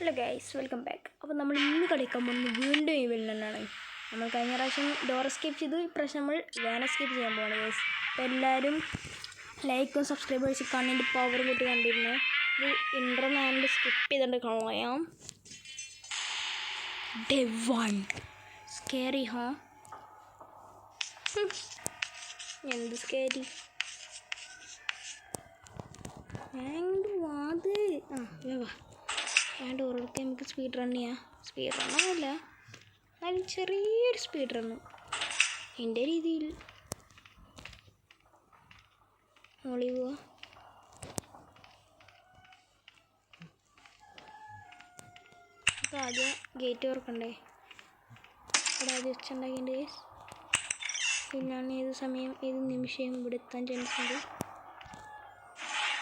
Hello guys, welcome back. അപ്പോൾ നമ്മൾ ഇന്ന് കളിക്കാൻ പോകുന്നത് വീണ്ടും ഈ വില്ലനാണ്. നമ്മൾ കഴിഞ്ഞ പ്രാവശ്യം ഡോർ എസ്കേപ്പ് ചെയ്തു. ഇപ്രാവശ്യം നമ്മൾ വാൻ എസ്കേപ്പ് ചെയ്യാൻ പോവാണ് ഗൈസ്. അപ്പോൾ എല്ലാവരും ലൈക്കും സബ്സ്ക്രൈബ് ചെയ്ത് കണ്ണിൻ്റെ പവർ കൂട്ടി കണ്ടിരുന്നു. ഇത് ഇൻട്രോ ഞാൻ സ്കിപ്പ് ചെയ്തിട്ട് കളയാം. ഡേ 1 സ്കേറി ഹാ, എന്ത് സ്കേരി വാത് വാ. ഞാൻ ഡോറൊക്കെ നമുക്ക് സ്പീഡ് റൺ ചെയ്യാം. സ്പീഡ് റണ്ണൊന്നുമില്ല, എന്നാലും ചെറിയൊരു സ്പീഡ് റണ്ണ് എൻ്റെ രീതിയിൽ. മോളി പോവാ. അപ്പോൾ ആദ്യം ഗേറ്റ് തുറക്കണ്ടേ? ഇവിടെ ആദ്യം വെച്ചുണ്ടാക്കിണ്ട് ഗൈസ്. പിന്നാണ് ഏത് നിമിഷം ഇവിടെ എത്താൻ ചാൻസ് ഉണ്ട്.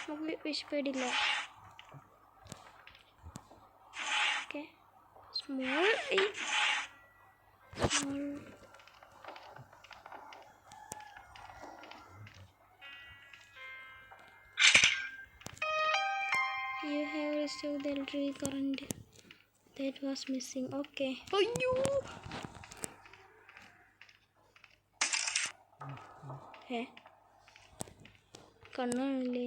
നമുക്ക് വിശപ്പേടില്ല. Okay, small you have restored the electric current that was missing. Okay. അയ്യോ, കണ്ണാണല്ലേ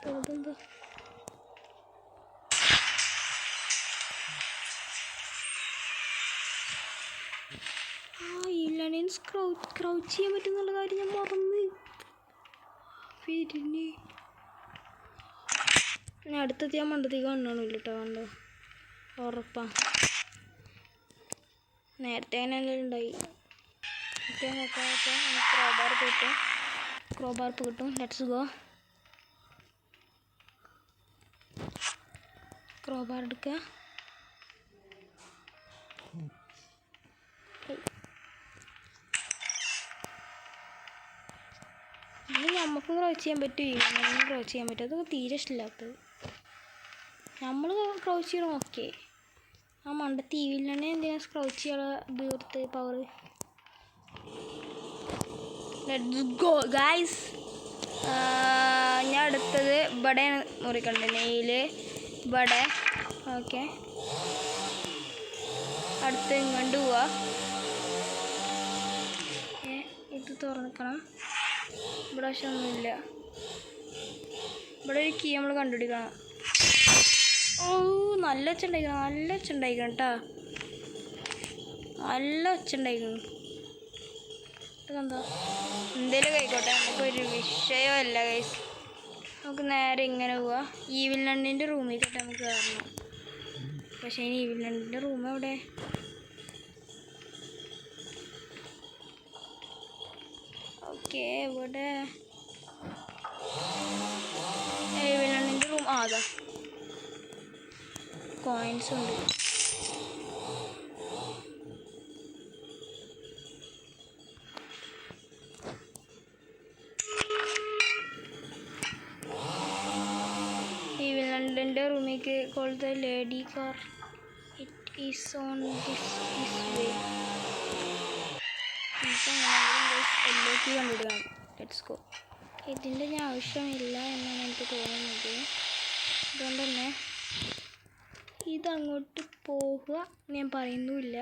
തോന്നുമ്പോ. ഇല്ലാണ്ട് ക്രൗച്ച് ചെയ്യാൻ പറ്റുന്നുള്ള കാര്യം ഞാൻ മറന്ന്. പിന്നെ ഞാൻ അടുത്തെത്തി ഞാൻ മണ്ടത്തേക്ക് കണ്ണാണില്ല കേട്ടോ. കണ്ടോ, ഉറപ്പാ. നേരത്തെ അങ്ങനെ ഉണ്ടായി. ക്രോബാർ കിട്ടും. Let's go. ക്രോബാർ എടുക്കുക. ഇത് നമുക്കും ക്രോച്ച് ചെയ്യാൻ പറ്റും, ക്രോച്ച് ചെയ്യാൻ പറ്റും. അതൊക്കെ തീരെ ഇഷ്ടമില്ലാത്തത്. നമ്മൾ ക്രോച്ച് ചെയ്യണം. ഓക്കെ, ആ മണ്ട തീവിലാണ് എന്തിനാ ക്രോച്ച് ചെയ്യാനുള്ള ഇത് കൊടുത്ത് പവർ. Let's go guys. ഞാൻ അടുത്തത് ഇവിടെ മുറിക്കണ്ടേ, നെയില് ഇവിടെ. ഓക്കെ, അടുത്ത് ഇങ്ങോട്ട് പോവാ. ഇത് തുറന്നിക്കണം. ഇവിടെ പക്ഷെ ഒന്നുമില്ല. ഇവിടെ ഒരു കീ നമ്മൾ കണ്ടുപിടിക്കണം. ഓ, നല്ല ഒച്ച ഉണ്ടായിക്കണം കേട്ടോ. നല്ല ഒച്ച ഉണ്ടായിക്കണം. ഇതെന്താ, എന്തേലും കഴിക്കോട്ടെ, നമുക്കൊരു വിഷയമല്ല ഗൈസ്. നമുക്ക് നേരെ ഇങ്ങനെ പോവാ. ഈവിൽ നണ്ണിൻ്റെ റൂമിൽ തൊട്ട് നമുക്ക് കയറണം. പക്ഷേ ഇനി ഈവിൽ നണ്ണിൻ്റെ റൂം എവിടെ? ഓക്കെ, ഇവിടെ ഈവിൽ നണ്ണിൻ്റെ റൂം. അതാ കോയിൻസ് ഉണ്ട്. ലണ്ടൻ്റെ റൂമിലേക്ക് call the lady car. It is on this way. നമുക്ക് കണ്ടിടുകയാണ്. Let's go. ഇതിൻ്റെ ഞാൻ ആവശ്യമില്ല എന്നാണ് എനിക്ക് തോന്നുന്നത്. അതുകൊണ്ട് തന്നെ ഇതങ്ങോട്ട് പോകുക ഞാൻ പറയുന്നുമില്ല.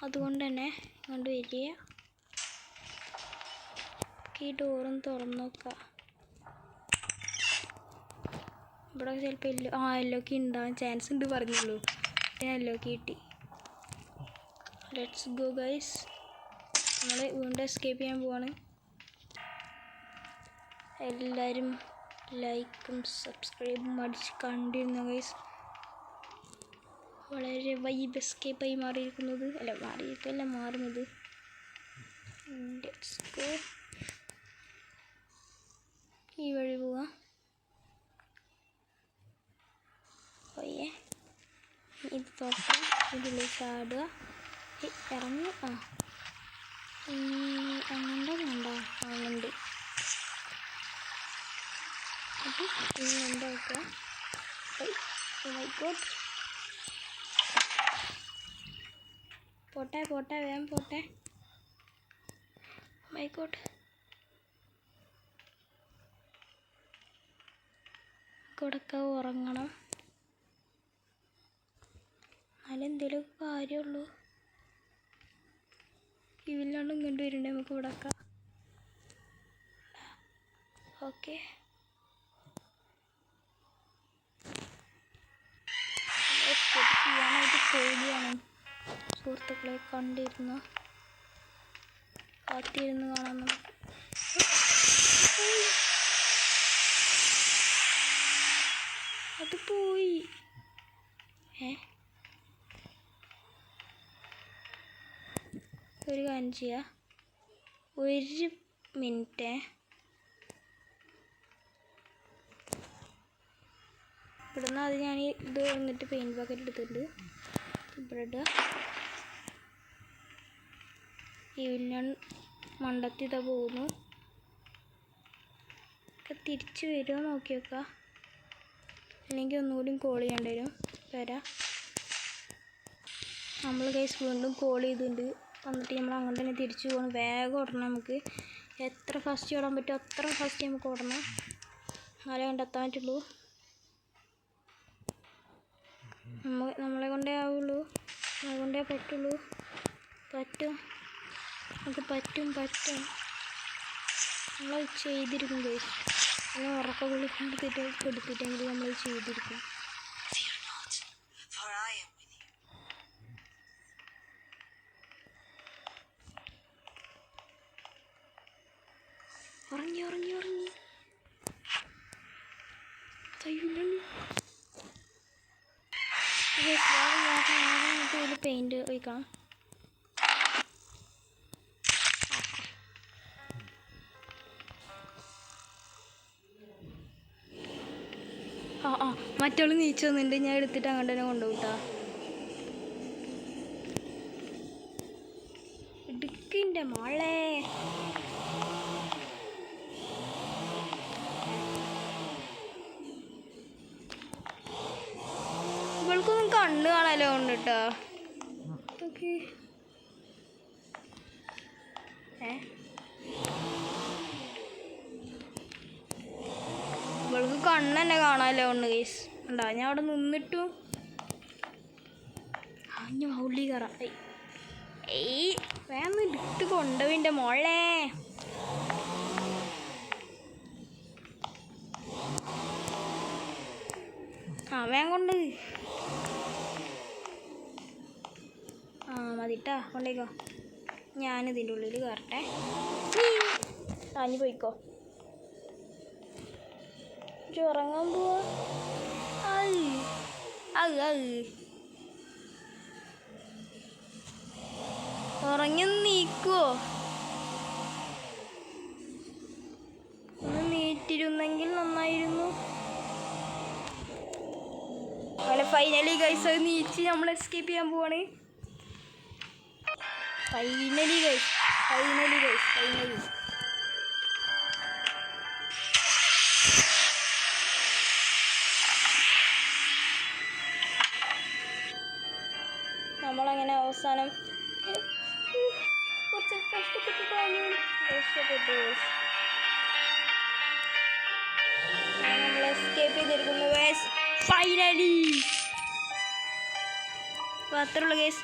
അതുകൊണ്ട് തന്നെ ഇങ്ങോട്ട് വരിക. ഈ ഡോറും തുറന്നു നോക്കുക. ഇവിടെ ചിലപ്പോൾ എല്ലോക്ക് ഉണ്ടാവാൻ ചാൻസ് ഉണ്ട് പറഞ്ഞുള്ളൂ. ഞാൻ എല്ലോക്ക് കിട്ടി. Let's go guys. നമ്മൾ വീണ്ടും എസ്കേപ്പ് ചെയ്യാൻ പോവാണ്. എല്ലാവരും ലൈക്കും സബ്സ്ക്രൈബും അടിച്ച് കണ്ടിരുന്നു ഗൈസ്. വളരെ വൈബ് എസ്കേപ്പായി മാറിയിരിക്കുന്നത്. മാറുന്നത്. Let's go. ഈ വഴി പോവാം. ഇത് തൊട്ട് ഇതിലേക്ക് ചാടുക. ഇറങ്ങി. അങ്ങനെ വേണ്ട. അങ്ങുണ്ട്. അത് എന്താക്കുക. പോട്ടെ വേഗം പോട്ടെ. മൈക്കോട്ടെ, കൊടുക്ക ഉറങ്ങണം. എന്നാലും എന്തെങ്കിലും കാര്യമുള്ളൂ. ഇവില്ലാണ്ട് ഇങ്ങോട്ട് വരുന്നുണ്ട്, നമുക്ക് ഇവിടെ ആക്കാം. ഓക്കെ, ചെയ്യാനായിട്ട് പേടിയാണ് സുഹൃത്തുക്കളെ. കാത്തിരുന്ന് കാണാൻ നമുക്ക്. അത് പോയി. ഒരു കാര്യം ചെയ്യാം, 1 മിനിറ്റ്. ഇവിടുന്ന് അത് ഞാൻ ഇത് വന്നിട്ട് പെയിൻറ്റ് ബക്കറ്റ് എടുത്തിട്ടുണ്ട്. ഇവിടെ ഇടുക. ഈ വില്ലൻ മണ്ടത്തി ഇതാ പോകുന്നു. തിരിച്ച് വരുമോ നോക്കി വെക്കാം, അല്ലെങ്കിൽ ഒന്നുകൂടി കോൾ ചെയ്യേണ്ടി വരും. വരാം. നമ്മൾ ഗൈസ് വീണ്ടും കോൾ ചെയ്തിട്ടുണ്ട്. എന്നിട്ട് നമ്മൾ അങ്ങനെ തന്നെ തിരിച്ചു പോകണം. വേഗം ഓടണം. നമുക്ക് എത്ര ഫസ്റ്റ് ഓടാൻ പറ്റുമോ അത്ര ഫസ്റ്റ് നമുക്ക് ഓടണം, എന്നാലേ കണ്ടെത്താൻ പറ്റുള്ളൂ. നമ്മളെ കൊണ്ടേ ആവുള്ളൂ, നമ്മളെ കൊണ്ടേ പറ്റുള്ളൂ. നമുക്ക് പറ്റും. നമ്മൾ ചെയ്തിരിക്കും ഗൈസ്. നമ്മൾ ഉറക്ക വിളിച്ചിട്ട് കൊടുത്തിട്ടെങ്കിൽ നമ്മൾ ചെയ്തിരിക്കും. ഉറങ്ങി ഇതിൽ പെയിൻറ് ഒഴിക്കണം. മറ്റവള് നീച്ചു വന്നിട്ടുണ്ട്. ഞാൻ എടുത്തിട്ട് അങ്ങോട്ട് തന്നെ കൊണ്ടുപോട്ടാ. ഇടുക്കിൻ്റെ മോളെ, ഇവൾക്കൊന്നും കണ്ണ് കാണാലോ ഉണ്ട് കേട്ടോ. ഓക്കെ, ഇവൾക്ക് കണ്ണ് തന്നെ കാണാലോ ഉണ്ട് ഗൈസ്. ഉണ്ടാ, ഞാൻ അവിടെ നിന്നിട്ടും ഉള്ളി കയറാം. വേഗം ഇട്ട് കൊണ്ടുപോയിൻ്റെ മോളെ. വേഗം കൊണ്ട്. മതിട്ടാ, കൊണ്ടേക്കോ. ഞാനിതിൻ്റെ ഉള്ളിൽ കയറട്ടെ. താഞ്ഞു പോയിക്കോ. ഉറങ്ങാൻ പോവാ. ഉറങ്ങി നീക്കുവോ? ഒന്ന് നീറ്റിരുന്നെങ്കിൽ നന്നായിരുന്നു. അങ്ങനെ ഫൈനലി ഗൈസ് അത് നീച്ച് നമ്മൾ എസ്കേപ്പ് ചെയ്യാൻ പോവാണ്. ഫൈനലി നമ്മളങ്ങനെ അവസാനം കുറച്ച് കഷ്ടപ്പെട്ടിട്ടാണ് രക്ഷപ്പെട്ടു. നമ്മൾ എസ്കേപ്പ് ചെയ്തിരിക്കുന്നു ഗൈസ് ഫൈനലി. അപ്പോൾ അത്രയുള്ള ഗൈസ്.